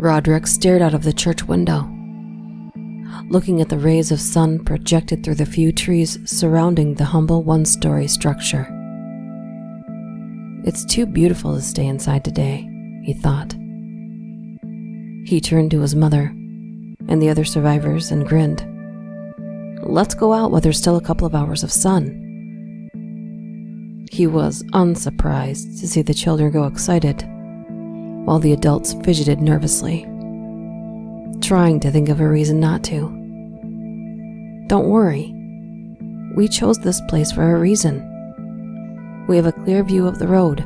Roderick stared out of the church window, looking at the rays of sun projected through the few trees surrounding the humble one-story structure. It's too beautiful to stay inside today, he thought. He turned to his mother and the other survivors and grinned. Let's go out while there's still a couple of hours of sun. He was unsurprised to see the children go excited, while the adults fidgeted nervously, trying to think of a reason not to. Don't worry. We chose this place for a reason. We have a clear view of the road,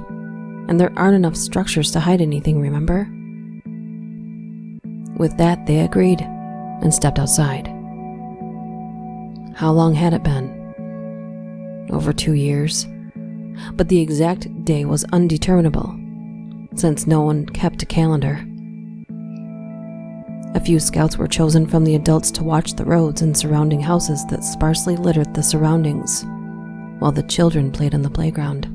and there aren't enough structures to hide anything, remember? With that, they agreed and stepped outside. How long had it been? Over 2 years. But the exact day was undeterminable, since no one kept a calendar. A few scouts were chosen from the adults to watch the roads and surrounding houses that sparsely littered the surroundings, while the children played on the playground,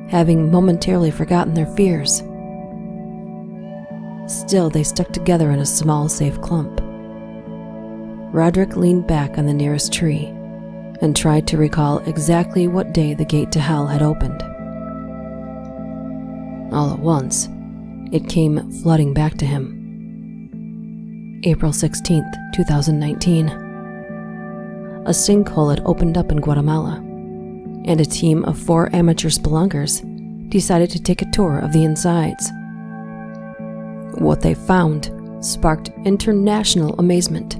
having momentarily forgotten their fears. Still, they stuck together in a small, safe clump. Roderick leaned back on the nearest tree and tried to recall exactly what day the gate to hell had opened. All at once, it came flooding back to him. April 16th, 2019. A sinkhole had opened up in Guatemala, and a team of 4 amateur spelunkers decided to take a tour of the insides. What they found sparked international amazement.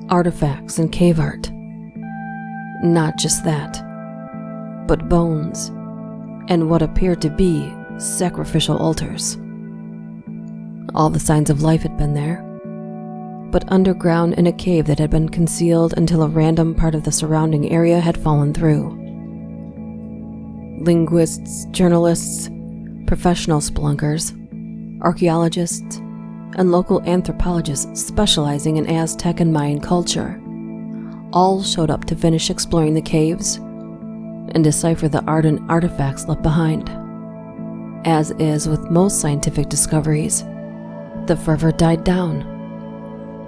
Artifacts and cave art. Not just that, but bones and what appeared to be sacrificial altars. All the signs of life had been there, but underground in a cave that had been concealed until a random part of the surrounding area had fallen through. Linguists, journalists, professional spelunkers, archaeologists, and local anthropologists specializing in Aztec and Mayan culture all showed up to finish exploring the caves and decipher the art and artifacts left behind. As is with most scientific discoveries, the fervor died down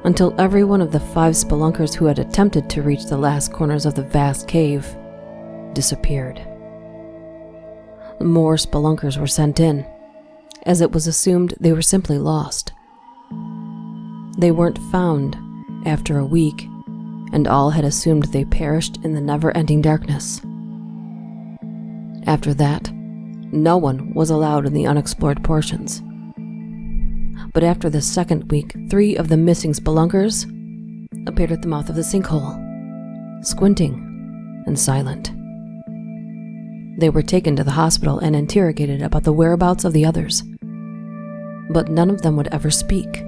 until every one of the 5 spelunkers who had attempted to reach the last corners of the vast cave disappeared. More spelunkers were sent in, as it was assumed they were simply lost. They weren't found after a week, and all had assumed they perished in the never-ending darkness. After that, no one was allowed in the unexplored portions. But after the second week, 3 of the missing spelunkers appeared at the mouth of the sinkhole, squinting and silent. They were taken to the hospital and interrogated about the whereabouts of the others, but none of them would ever speak.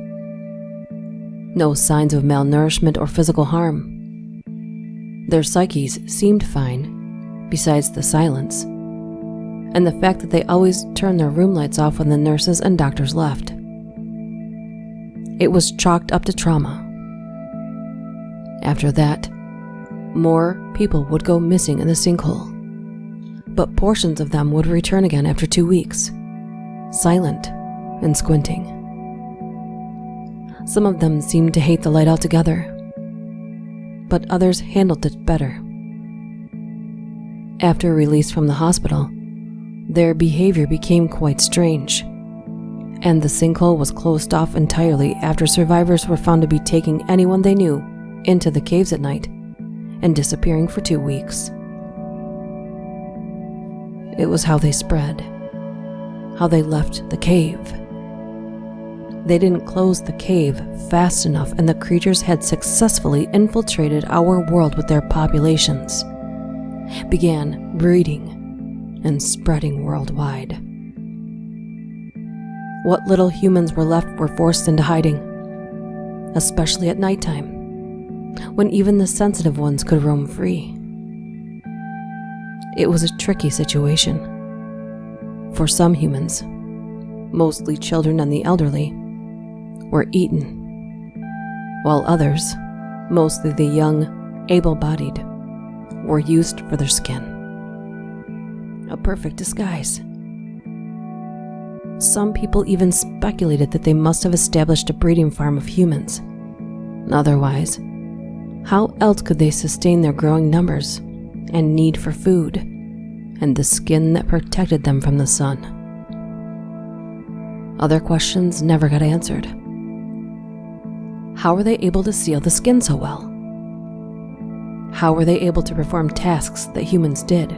No signs of malnourishment or physical harm. Their psyches seemed fine, besides the silence, and the fact that they always turned their room lights off when the nurses and doctors left. It was chalked up to trauma. After that, more people would go missing in the sinkhole, but portions of them would return again after 2 weeks, silent and squinting. Some of them seemed to hate the light altogether, but others handled it better. After release from the hospital, their behavior became quite strange, and the sinkhole was closed off entirely after survivors were found to be taking anyone they knew into the caves at night and disappearing for 2 weeks. It was how they spread, how they left the cave. They didn't close the cave fast enough, and the creatures had successfully infiltrated our world with their populations, began breeding and spreading worldwide. What little humans were left were forced into hiding, especially at nighttime, when even the sensitive ones could roam free. It was a tricky situation. For some humans, mostly children and the elderly, were eaten, while others, mostly the young, able-bodied, were used for their skin. A perfect disguise. Some people even speculated that they must have established a breeding farm of humans. Otherwise, how else could they sustain their growing numbers and need for food and the skin that protected them from the sun? Other questions never got answered. How were they able to seal the skin so well? How were they able to perform tasks that humans did,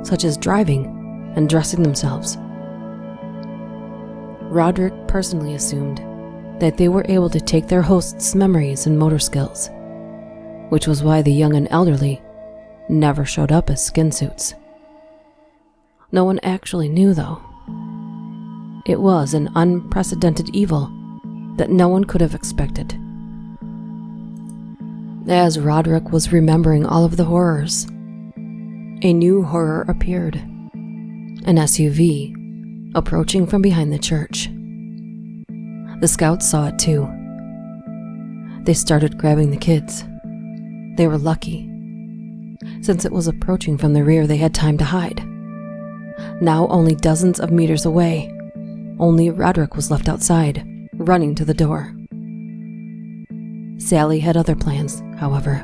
such as driving and dressing themselves? Roderick personally assumed that they were able to take their host's memories and motor skills, which was why the young and elderly never showed up as skin suits. No one actually knew, though. It was an unprecedented evil that no one could have expected. As Roderick was remembering all of the horrors, a new horror appeared, an SUV approaching from behind the church. The scouts saw it too. They started grabbing the kids. They were lucky. Since it was approaching from the rear, they had time to hide. Now only dozens of meters away, only Roderick was left outside, running to the door. Sally had other plans, however,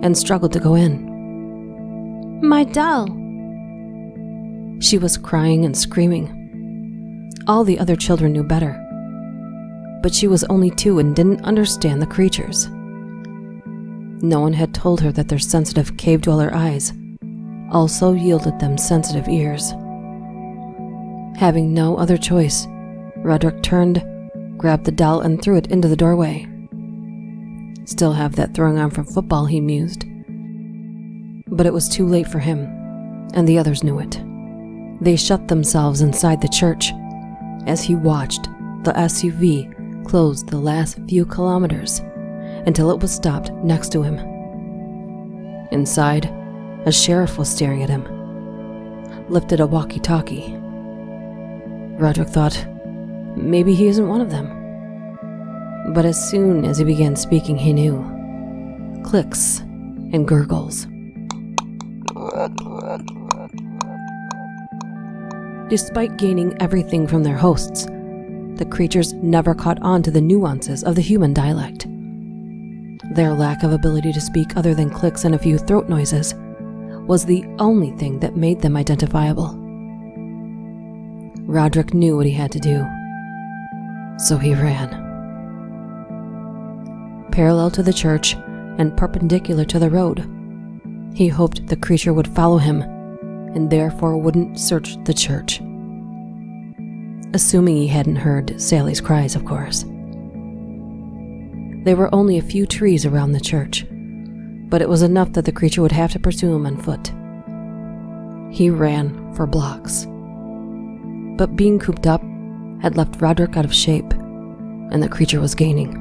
and struggled to go in. "My doll!" She was crying and screaming. All the other children knew better, but she was only 2 and didn't understand the creatures. No one had told her that their sensitive cave-dweller eyes also yielded them sensitive ears. Having no other choice, Roderick turned, grabbed the doll, and threw it into the doorway. Still have that throwing arm from football, he mused. But it was too late for him, and the others knew it. They shut themselves inside the church as he watched the SUV close the last few kilometers until it was stopped next to him. Inside, a sheriff was staring at him, lifted a walkie-talkie. Roderick thought, maybe he isn't one of them. But as soon as he began speaking, he knew. Clicks and gurgles. Despite gaining everything from their hosts, the creatures never caught on to the nuances of the human dialect. Their lack of ability to speak other than clicks and a few throat noises was the only thing that made them identifiable. Roderick knew what he had to do, so he ran. Parallel to the church and perpendicular to the road, he hoped the creature would follow him and therefore wouldn't search the church. Assuming he hadn't heard Sally's cries, of course. There were only a few trees around the church, but it was enough that the creature would have to pursue him on foot. He ran for blocks. But being cooped up had left Roderick out of shape, and the creature was gaining.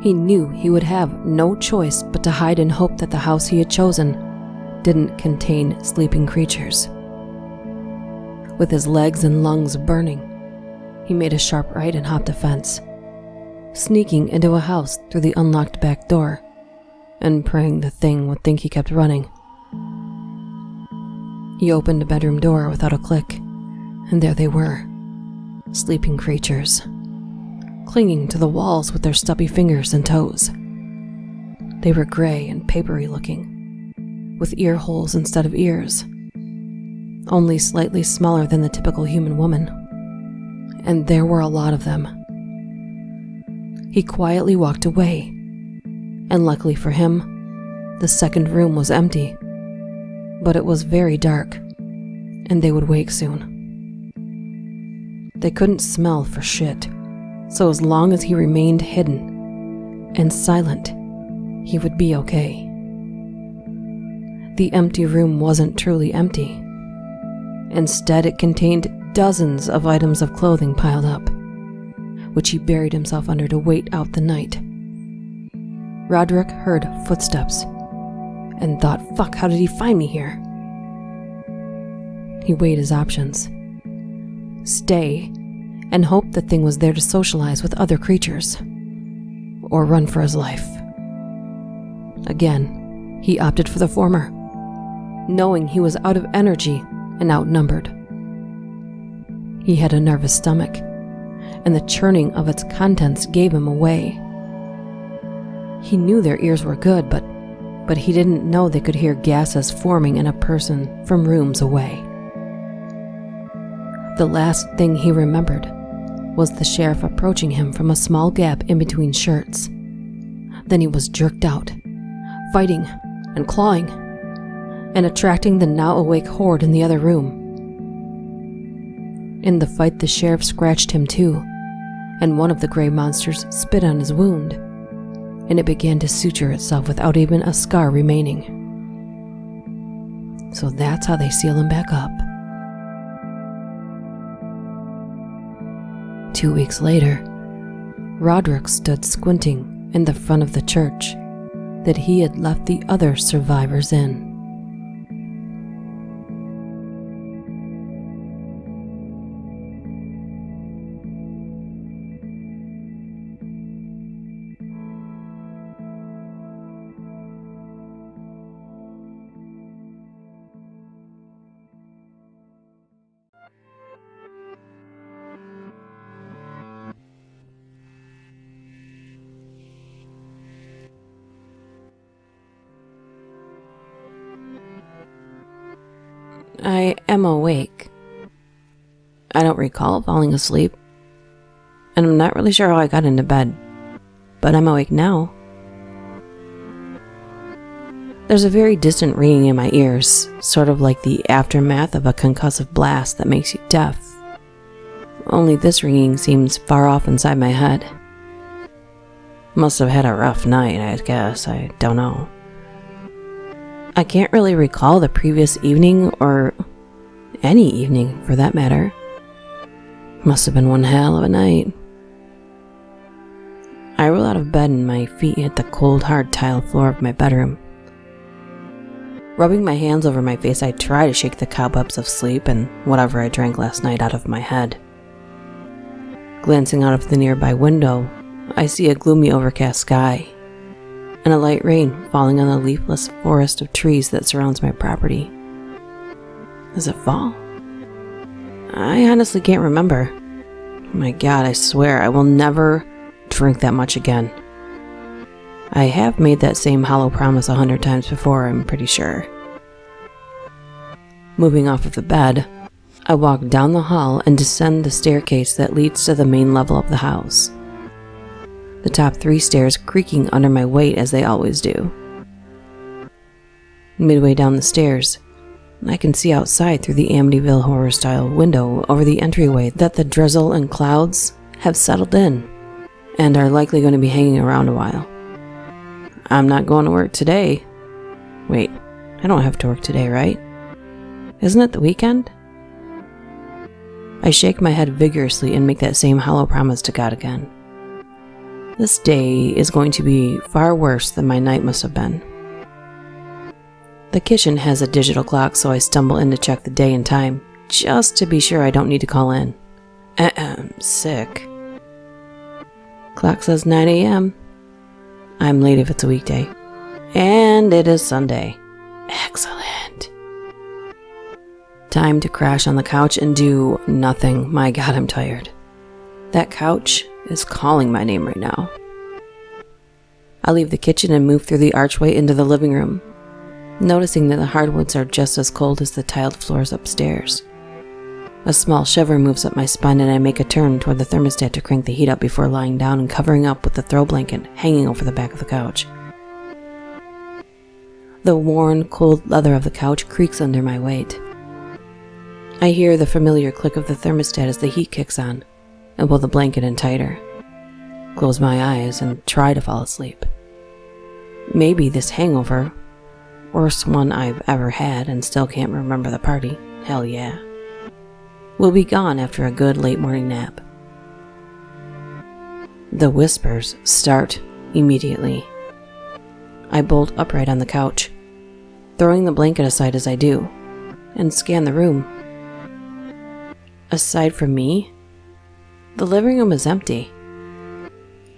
He knew he would have no choice but to hide and hope that the house he had chosen didn't contain sleeping creatures. With his legs and lungs burning, he made a sharp right and hopped a fence, sneaking into a house through the unlocked back door and praying the thing would think he kept running. He opened a bedroom door without a click, and there they were, sleeping creatures, clinging to the walls with their stubby fingers and toes. They were gray and papery looking, with ear holes instead of ears, only slightly smaller than the typical human woman, and there were a lot of them. He quietly walked away, and luckily for him, the second room was empty, but it was very dark, and they would wake soon. They couldn't smell for shit, so as long as he remained hidden and silent, he would be okay. The empty room wasn't truly empty. Instead, it contained dozens of items of clothing piled up, which he buried himself under to wait out the night. Roderick heard footsteps and thought, fuck, how did he find me here? He weighed his options. Stay and hope the thing was there to socialize with other creatures, or run for his life. Again, he opted for the former, knowing he was out of energy and outnumbered. He had a nervous stomach, and the churning of its contents gave him away. He knew their ears were good, but he didn't know they could hear gases forming in a person from rooms away. The last thing he remembered was the sheriff approaching him from a small gap in between shirts. Then he was jerked out, fighting and clawing, and attracting the now awake horde in the other room. In the fight, the sheriff scratched him too, and one of the gray monsters spit on his wound, and it began to suture itself without even a scar remaining. So that's how they seal him back up. 2 weeks later, Roderick stood squinting in the front of the church that he had left the other survivors in. I am awake. I don't recall falling asleep, and I'm not really sure how I got into bed, but I'm awake now. There's a very distant ringing in my ears, sort of like the aftermath of a concussive blast that makes you deaf. Only this ringing seems far off inside my head. Must have had a rough night, I guess. I don't know. I can't really recall the previous evening, or any evening for that matter. Must have been one hell of a night. I roll out of bed and my feet hit the cold, hard tile floor of my bedroom. Rubbing my hands over my face, I try to shake the cobwebs of sleep and whatever I drank last night out of my head. Glancing out of the nearby window, I see a gloomy overcast sky and a light rain falling on the leafless forest of trees that surrounds my property. Does it fall? I honestly can't remember. My God, I swear I will never drink that much again. I have made that same hollow promise 100 times before, I'm pretty sure. Moving off of the bed, I walk down the hall and descend the staircase that leads to the main level of the house. The top 3 stairs creaking under my weight as they always do. Midway down the stairs, I can see outside through the Amityville horror-style window over the entryway that the drizzle and clouds have settled in and are likely going to be hanging around a while. I'm not going to work today. Wait, I don't have to work today, right? Isn't it the weekend? I shake my head vigorously and make that same hollow promise to God again. This day is going to be far worse than my night must have been. The kitchen has a digital clock, so I stumble in to check the day and time, just to be sure I don't need to call in. Sick. Clock says 9 a.m. I'm late if it's a weekday. And it is Sunday. Excellent. Time to crash on the couch and do nothing. My God, I'm tired. That couch is calling my name right now. I leave the kitchen and move through the archway into the living room, noticing that the hardwoods are just as cold as the tiled floors upstairs. A small shiver moves up my spine and I make a turn toward the thermostat to crank the heat up before lying down and covering up with the throw blanket hanging over the back of the couch. The worn, cold leather of the couch creaks under my weight. I hear the familiar click of the thermostat as the heat kicks on, and pull the blanket in tighter. Close my eyes and try to fall asleep. Maybe this hangover, worst one I've ever had and still can't remember the party, hell yeah, will be gone after a good late morning nap. The whispers start immediately. I bolt upright on the couch, throwing the blanket aside as I do, and scan the room. Aside from me, the living room is empty.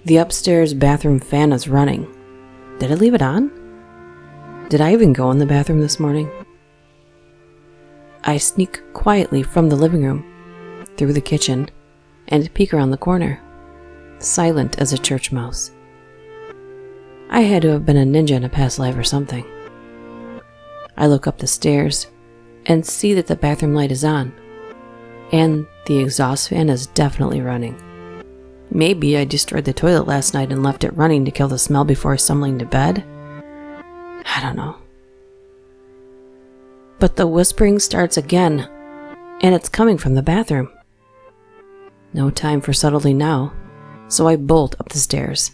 The upstairs bathroom fan is running. Did I leave it on? Did I even go in the bathroom this morning? I sneak quietly from the living room, through the kitchen and peek around the corner, silent as a church mouse. I had to have been a ninja in a past life or something. I look up the stairs and see that the bathroom light is on, and the exhaust fan is definitely running. Maybe I destroyed the toilet last night and left it running to kill the smell before stumbling to bed. I don't know. But the whispering starts again, and it's coming from the bathroom. No time for subtlety now, so I bolt up the stairs.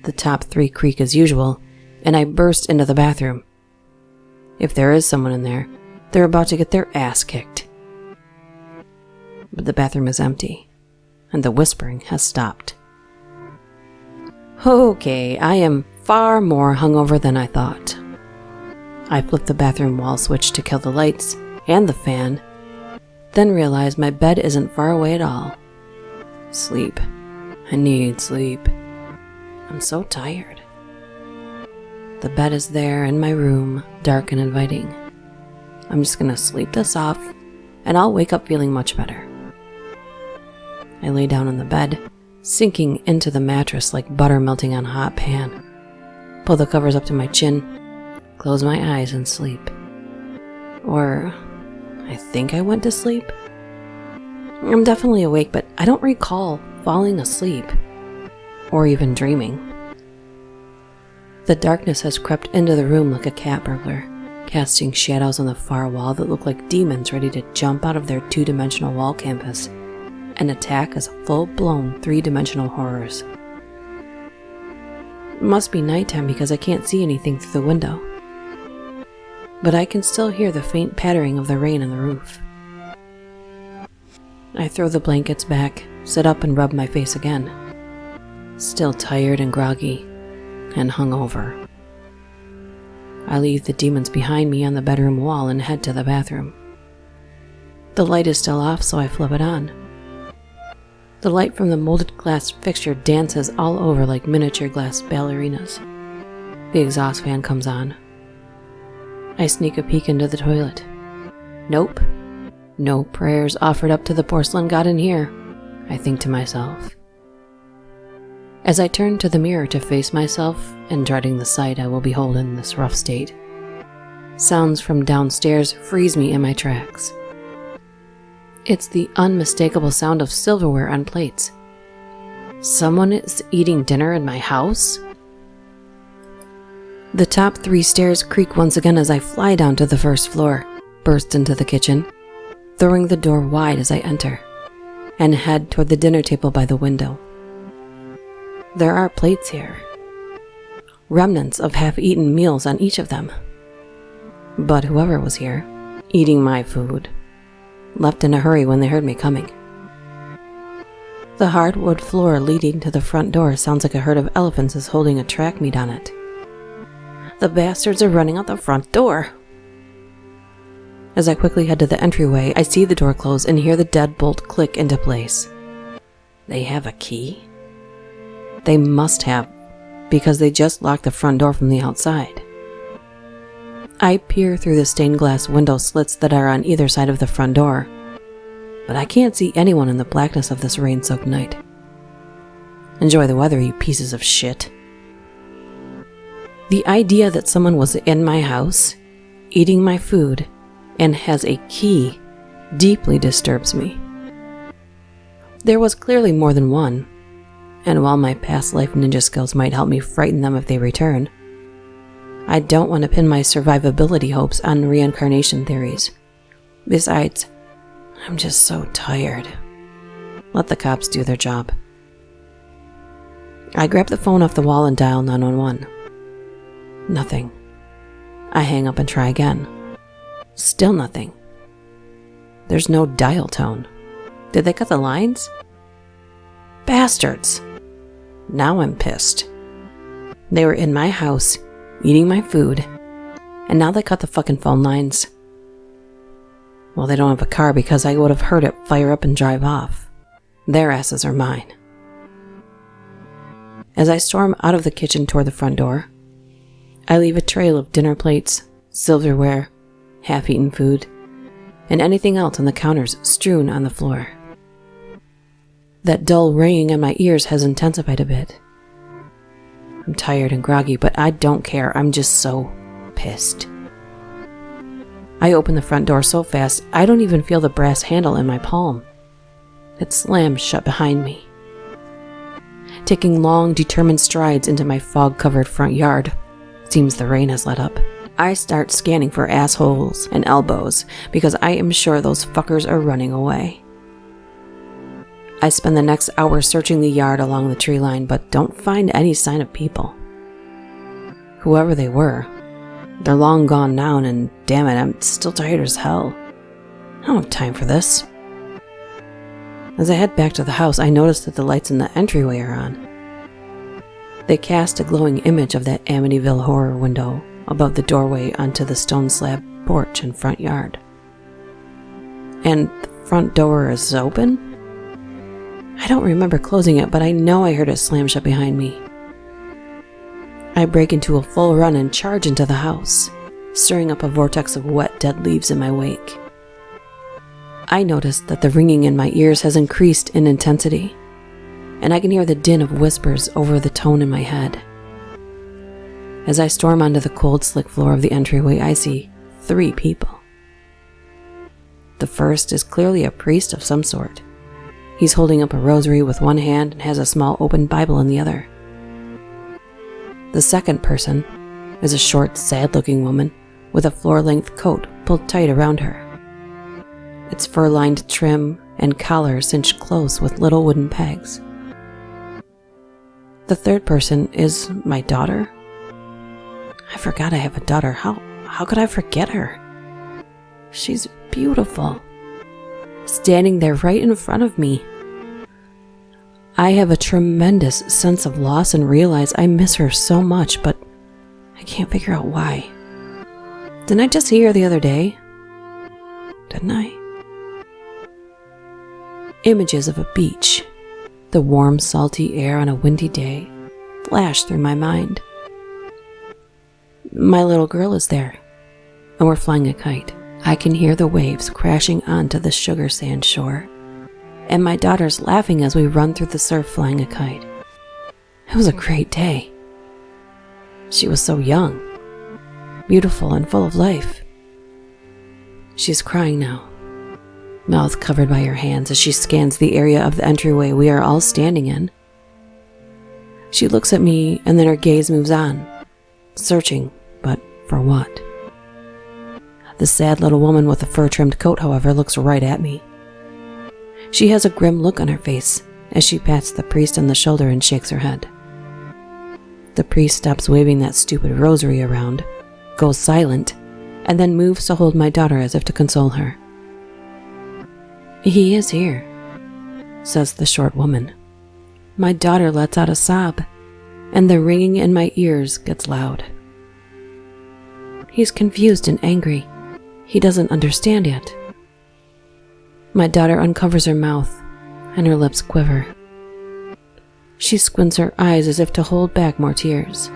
The top 3 creak as usual, and I burst into the bathroom. If there is someone in there, they're about to get their ass kicked. But the bathroom is empty, and the whispering has stopped. Okay, I am far more hungover than I thought. I flip the bathroom wall switch to kill the lights and the fan, then realize my bed isn't far away at all. Sleep. I need sleep. I'm so tired. The bed is there in my room, dark and inviting. I'm just gonna sleep this off, and I'll wake up feeling much better. I lay down on the bed, sinking into the mattress like butter melting on a hot pan. Pull the covers up to my chin, close my eyes and sleep. Or I think I went to sleep. I'm definitely awake, but I don't recall falling asleep or even dreaming. The darkness has crept into the room like a cat burglar, casting shadows on the far wall that look like demons ready to jump out of their 2-dimensional wall canvas and attack as full-blown 3-dimensional horrors. It must be nighttime because I can't see anything through the window, but I can still hear the faint pattering of the rain on the roof. I throw the blankets back, sit up and rub my face again. Still tired and groggy, and hungover. I leave the demons behind me on the bedroom wall and head to the bathroom. The light is still off, so I flip it on. The light from the molded glass fixture dances all over like miniature glass ballerinas. The exhaust fan comes on. I sneak a peek into the toilet. Nope. No prayers offered up to the porcelain god in here, I think to myself. As I turn to the mirror to face myself and dreading the sight I will behold in this rough state, sounds from downstairs freeze me in my tracks. It's the unmistakable sound of silverware on plates. Someone is eating dinner in my house? The top 3 stairs creak once again as I fly down to the first floor, burst into the kitchen, throwing the door wide as I enter, and head toward the dinner table by the window. There are plates here, remnants of half-eaten meals on each of them. But whoever was here, eating my food, left in a hurry when they heard me coming. The hardwood floor leading to the front door sounds like a herd of elephants is holding a track meet on it. The bastards are running out the front door. As I quickly head to the entryway, I see the door close and hear the deadbolt click into place. They have a key? They must have, because they just locked the front door from the outside. I peer through the stained glass window slits that are on either side of the front door, but I can't see anyone in the blackness of this rain-soaked night. Enjoy the weather, you pieces of shit. The idea that someone was in my house, eating my food, and has a key deeply disturbs me. There was clearly more than one, and while my past life ninja skills might help me frighten them if they return, I don't want to pin my survivability hopes on reincarnation theories. Besides, I'm just so tired. Let the cops do their job. I grab the phone off the wall and dial 911. Nothing. I hang up and try again. Still nothing. There's no dial tone. Did they cut the lines? Bastards! Now I'm pissed. They were in my house, eating my food, and now they cut the fucking phone lines. Well, they don't have a car because I would have heard it fire up and drive off. Their asses are mine. As I storm out of the kitchen toward the front door, I leave a trail of dinner plates, silverware, half-eaten food, and anything else on the counters strewn on the floor. That dull ringing in my ears has intensified a bit. I'm tired and groggy, but I don't care. I'm just so pissed. I open the front door so fast, I don't even feel the brass handle in my palm. It slams shut behind me. Taking long, determined strides into my fog-covered front yard, seems the rain has let up, I start scanning for assholes and elbows because I am sure those fuckers are running away. I spend the next hour searching the yard along the tree line, but don't find any sign of people. Whoever they were, they're long gone now, and damn it, I'm still tired as hell. I don't have time for this. As I head back to the house, I notice that the lights in the entryway are on. They cast a glowing image of that Amityville horror window above the doorway onto the stone slab porch and front yard. And the front door is open? I don't remember closing it, but I know I heard it slam shut behind me. I break into a full run and charge into the house, stirring up a vortex of wet, dead leaves in my wake. I notice that the ringing in my ears has increased in intensity, and I can hear the din of whispers over the tone in my head. As I storm onto the cold, slick floor of the entryway, I see 3 people. The first is clearly a priest of some sort. He's holding up a rosary with one hand and has a small open Bible in the other. The second person is a short, sad-looking woman with a floor-length coat pulled tight around her. Its fur-lined trim and collar cinched close with little wooden pegs. The third person is my daughter. I forgot I have a daughter. How could I forget her? She's beautiful, standing there right in front of me. I have a tremendous sense of loss and realize I miss her so much, but I can't figure out why. Didn't I just see her the other day? Didn't I? Images of a beach, the warm, salty air on a windy day, flash through my mind. My little girl is there, and we're flying a kite. I can hear the waves crashing onto the sugar sand shore, and my daughter's laughing as we run through the surf flying a kite. It was a great day. She was so young, beautiful, and full of life. She's crying now, mouth covered by her hands as she scans the area of the entryway we are all standing in. She looks at me, and then her gaze moves on, searching, but for what? The sad little woman with the fur-trimmed coat, however, looks right at me. She has a grim look on her face as she pats the priest on the shoulder and shakes her head. The priest stops waving that stupid rosary around, goes silent, and then moves to hold my daughter as if to console her. "He is here," says the short woman. My daughter lets out a sob, and the ringing in my ears gets loud. He's confused and angry. He doesn't understand yet. My daughter uncovers her mouth, and her lips quiver. She squints her eyes as if to hold back more tears.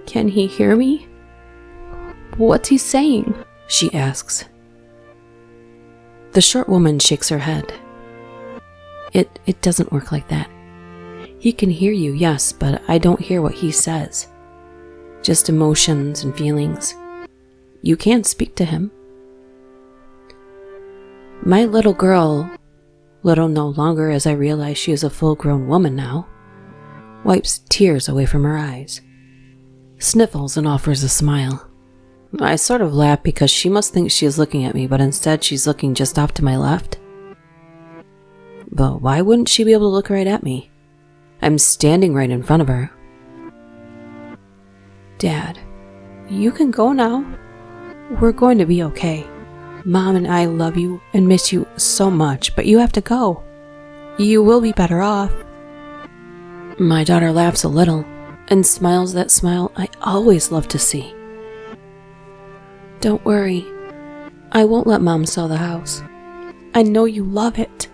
Can he hear me? What's he saying?" she asks. The short woman shakes her head. It doesn't work like that. He can hear you, yes, but I don't hear what he says. Just emotions and feelings. You can't speak to him. My little girl, little no longer as I realize she is a full-grown woman now, wipes tears away from her eyes, sniffles and offers a smile. I sort of laugh because she must think she is looking at me, but instead she's looking just off to my left. But why wouldn't she be able to look right at me? I'm standing right in front of her. "Dad, you can go now. We're going to be okay. Mom and I love you and miss you so much, but you have to go. You will be better off." My daughter laughs a little and smiles that smile I always love to see. "Don't worry. I won't let Mom sell the house. I know you love it."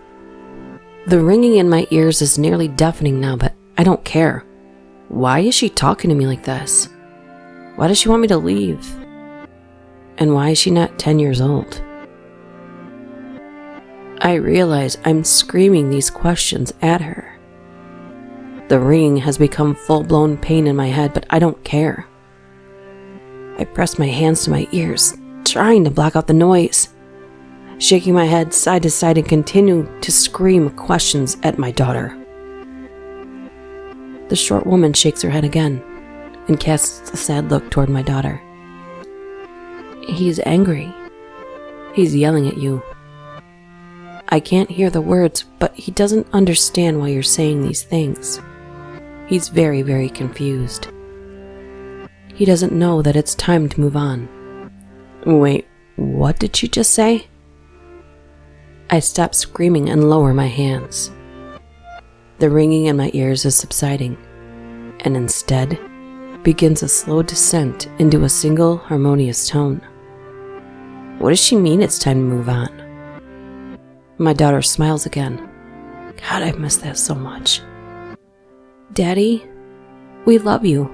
The ringing in my ears is nearly deafening now, but I don't care. Why is she talking to me like this? Why does she want me to leave? And why is she not 10 years old? I realize I'm screaming these questions at her. The ringing has become full-blown pain in my head, but I don't care. I press my hands to my ears, trying to block out the noise, shaking my head side to side and continue to scream questions at my daughter. The short woman shakes her head again and casts a sad look toward my daughter. He's angry. He's yelling at you. I can't hear the words, but he doesn't understand why you're saying these things. He's very, very confused. He doesn't know that it's time to move on. Wait, what did you just say? I stop screaming and lower my hands. The ringing in my ears is subsiding, and instead begins a slow descent into a single harmonious tone. What does she mean it's time to move on? My daughter smiles again. God, I miss that so much. Daddy, we love you.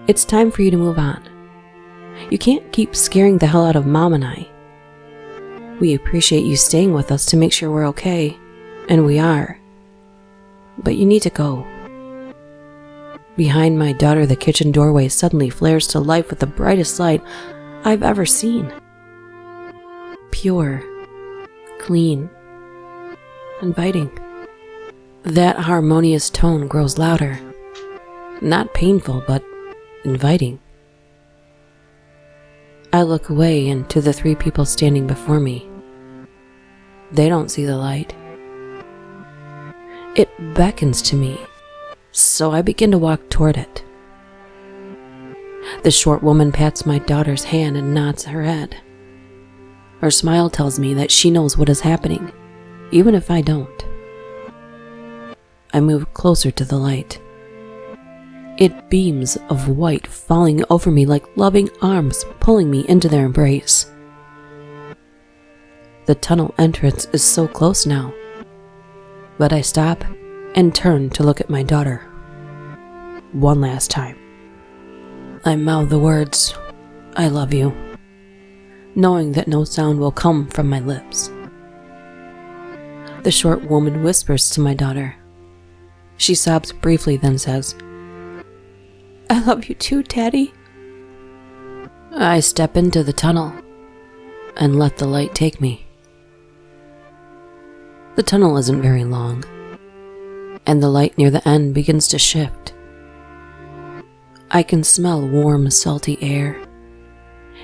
It's time for you to move on. You can't keep scaring the hell out of Mom and I. We appreciate you staying with us to make sure we're okay, and we are. But you need to go. Behind my daughter, the kitchen doorway suddenly flares to life with the brightest light I've ever seen. Pure, clean, inviting. That harmonious tone grows louder. Not painful, but inviting. I look away and to the three people standing before me. They don't see the light. It beckons to me, so I begin to walk toward it. The short woman pats my daughter's hand and nods her head. Her smile tells me that she knows what is happening, even if I don't. I move closer to the light. It beams of white falling over me like loving arms pulling me into their embrace. The tunnel entrance is so close now, but I stop and turn to look at my daughter. One last time. I mouth the words, "I love you," knowing that no sound will come from my lips. The short woman whispers to my daughter. She sobs briefly, then says, "I love you too, Daddy." I step into the tunnel and let the light take me. The tunnel isn't very long, and the light near the end begins to shift. I can smell warm, salty air,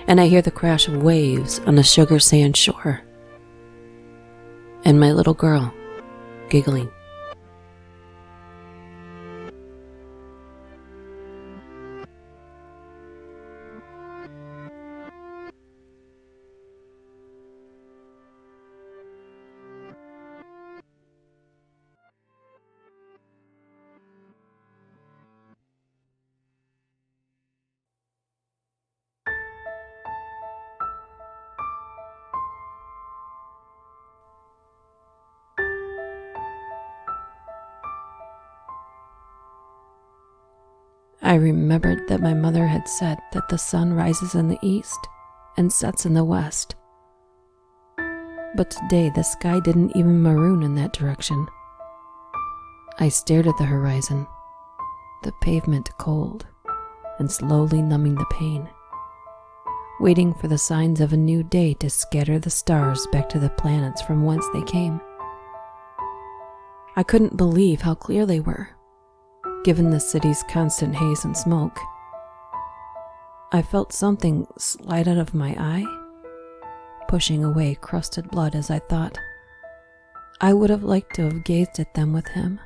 and I hear the crash of waves on a sugar sand shore, and my little girl giggling. I remembered that my mother had said that the sun rises in the east and sets in the west. But today the sky didn't even maroon in that direction. I stared at the horizon, the pavement cold and slowly numbing the pain, waiting for the signs of a new day to scatter the stars back to the planets from whence they came. I couldn't believe how clear they were, given the city's constant haze and smoke. I felt something slide out of my eye, pushing away crusted blood as I thought, I would have liked to have gazed at them with him.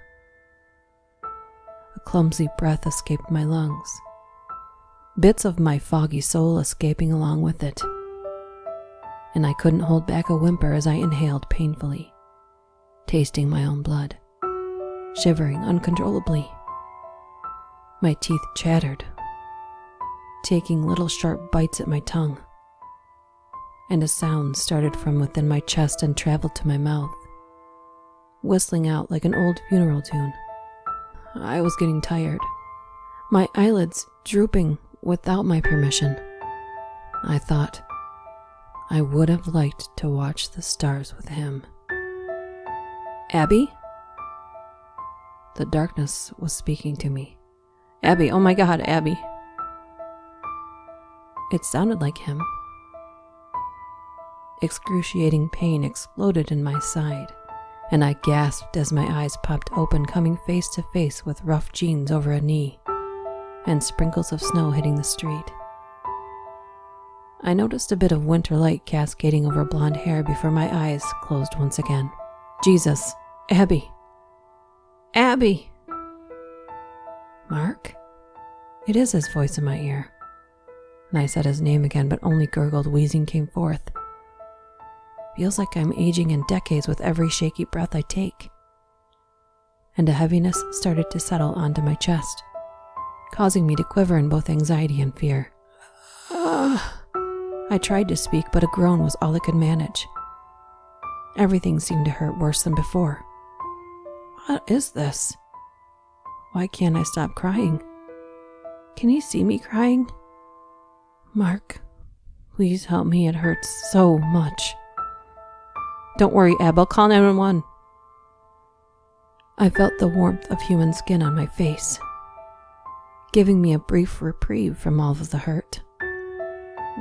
A clumsy breath escaped my lungs, bits of my foggy soul escaping along with it, and I couldn't hold back a whimper as I inhaled painfully, tasting my own blood, shivering uncontrollably. My teeth chattered, taking little sharp bites at my tongue, and a sound started from within my chest and traveled to my mouth, whistling out like an old funeral tune. I was getting tired, my eyelids drooping without my permission. I thought I would have liked to watch the stars with him. Abby? The darkness was speaking to me. Abby, oh my God, Abby. It sounded like him. Excruciating pain exploded in my side, and I gasped as my eyes popped open, coming face to face with rough jeans over a knee and sprinkles of snow hitting the street. I noticed a bit of winter light cascading over blonde hair before my eyes closed once again. Jesus, Abby. Abby! Mark? It is his voice in my ear. And I said his name again, but only gurgled wheezing came forth. Feels like I'm aging in decades with every shaky breath I take. And a heaviness started to settle onto my chest, causing me to quiver in both anxiety and fear. I tried to speak, but a groan was all I could manage. Everything seemed to hurt worse than before. What is this? Why can't I stop crying? Can he see me crying? Mark, please help me. It hurts so much. Don't worry, Ab, I'll call 911. I felt the warmth of human skin on my face, giving me a brief reprieve from all of the hurt.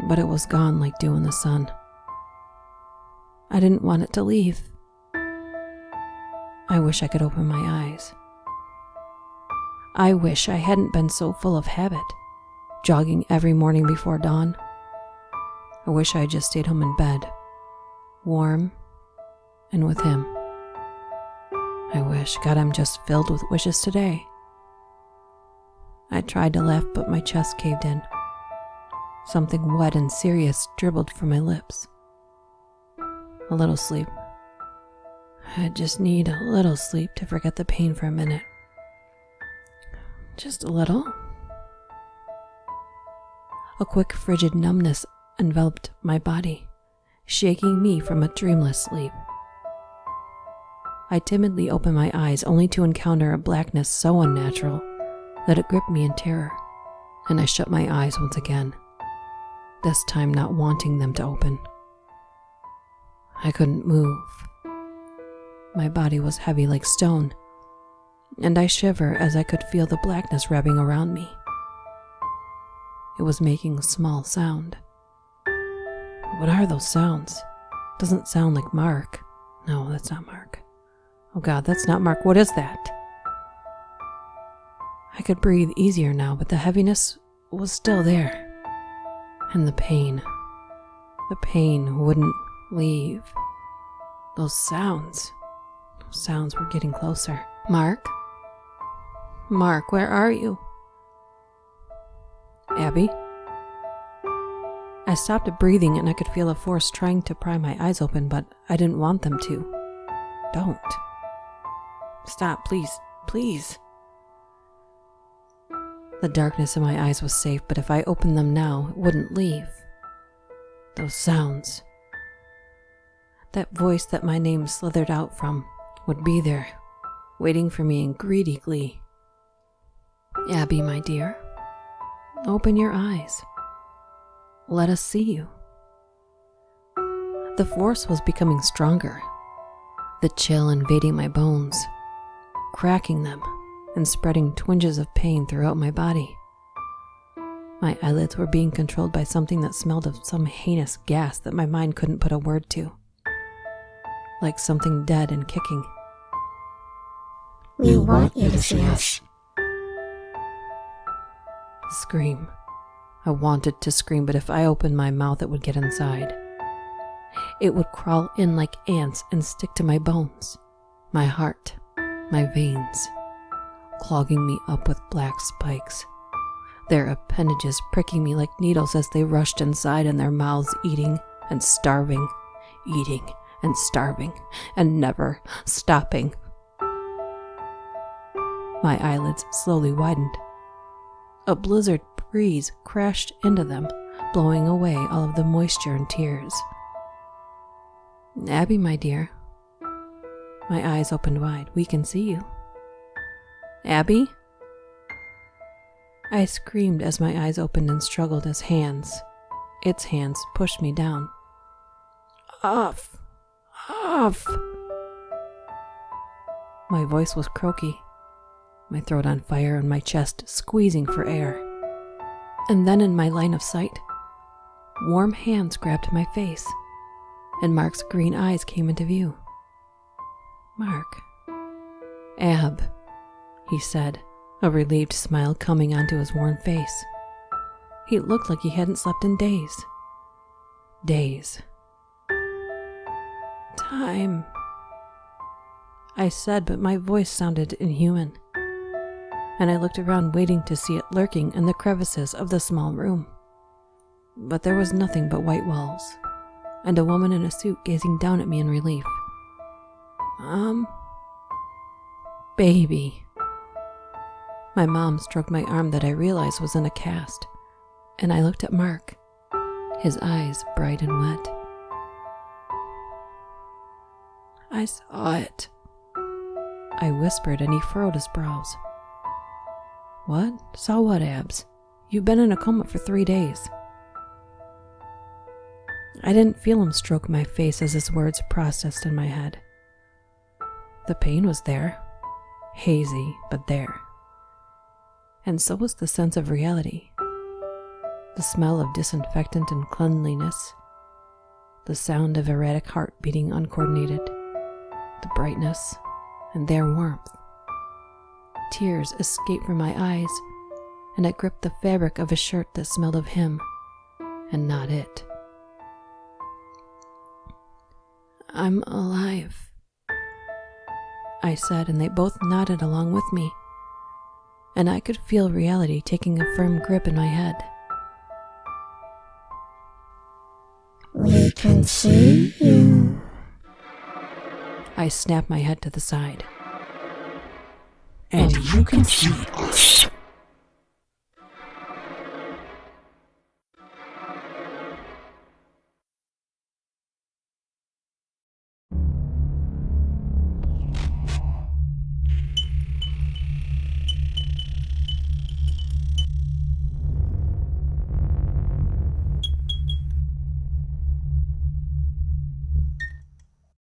But it was gone like dew in the sun. I didn't want it to leave. I wish I could open my eyes. I wish I hadn't been so full of habit, jogging every morning before dawn. I wish I had just stayed home in bed, warm and with him. I wish, God, I'm just filled with wishes today. I tried to laugh, but my chest caved in. Something wet and serious dribbled from my lips. A little sleep. I just need a little sleep to forget the pain for a minute. Just a little. A quick frigid numbness enveloped my body, shaking me from a dreamless sleep. I timidly opened my eyes only to encounter a blackness so unnatural that it gripped me in terror, and I shut my eyes once again, this time not wanting them to open. I couldn't move. My body was heavy like stone, and I shiver as I could feel the blackness wrapping around me. It was making a small sound. What are those sounds? Doesn't sound like Mark. No, that's not Mark. Oh God, that's not Mark. What is that? I could breathe easier now, but the heaviness was still there. And the pain wouldn't leave. Those sounds were getting closer. Mark? Mark, where are you? Abby? I stopped breathing and I could feel a force trying to pry my eyes open, but I didn't want them to. Don't. Stop, please, please. The darkness in my eyes was safe, but if I opened them now, it wouldn't leave. Those sounds. That voice that my name slithered out from would be there, waiting for me in greedy glee. Abby, my dear, open your eyes. Let us see you. The force was becoming stronger, the chill invading my bones, cracking them and spreading twinges of pain throughout my body. My eyelids were being controlled by something that smelled of some heinous gas that my mind couldn't put a word to, like something dead and kicking. We want you to see us. Scream. I wanted to scream, but if I opened my mouth, it would get inside. It would crawl in like ants and stick to my bones, my heart, my veins, clogging me up with black spikes, their appendages pricking me like needles as they rushed inside and their mouths eating and starving, and never stopping. My eyelids slowly widened. A blizzard breeze crashed into them, blowing away all of the moisture and tears. Abby, my dear. My eyes opened wide. We can see you. Abby? I screamed as my eyes opened and struggled as its hands, pushed me down. Off! My voice was croaky, my throat on fire and my chest squeezing for air. And then in my line of sight, warm hands grabbed my face, and Mark's green eyes came into view. Mark. Ab, he said, a relieved smile coming onto his worn face. He looked like he hadn't slept in days. Days. Time, I said, but my voice sounded inhuman, and I looked around waiting to see it lurking in the crevices of the small room. But there was nothing but white walls, and a woman in a suit gazing down at me in relief. Baby. My mom stroked my arm that I realized was in a cast, and I looked at Mark, his eyes bright and wet. I saw it, I whispered, and he furrowed his brows. What? Saw what, Abs? You've been in a coma for 3 days. I didn't feel him stroke my face as his words processed in my head. The pain was there, hazy, but there. And so was the sense of reality. The smell of disinfectant and cleanliness. The sound of erratic heart beating uncoordinated. The brightness and their warmth. Tears escaped from my eyes, and I gripped the fabric of a shirt that smelled of him, and not it. I'm alive, I said, and they both nodded along with me, and I could feel reality taking a firm grip in my head. We can see you. I snapped my head to the side. And you can see us.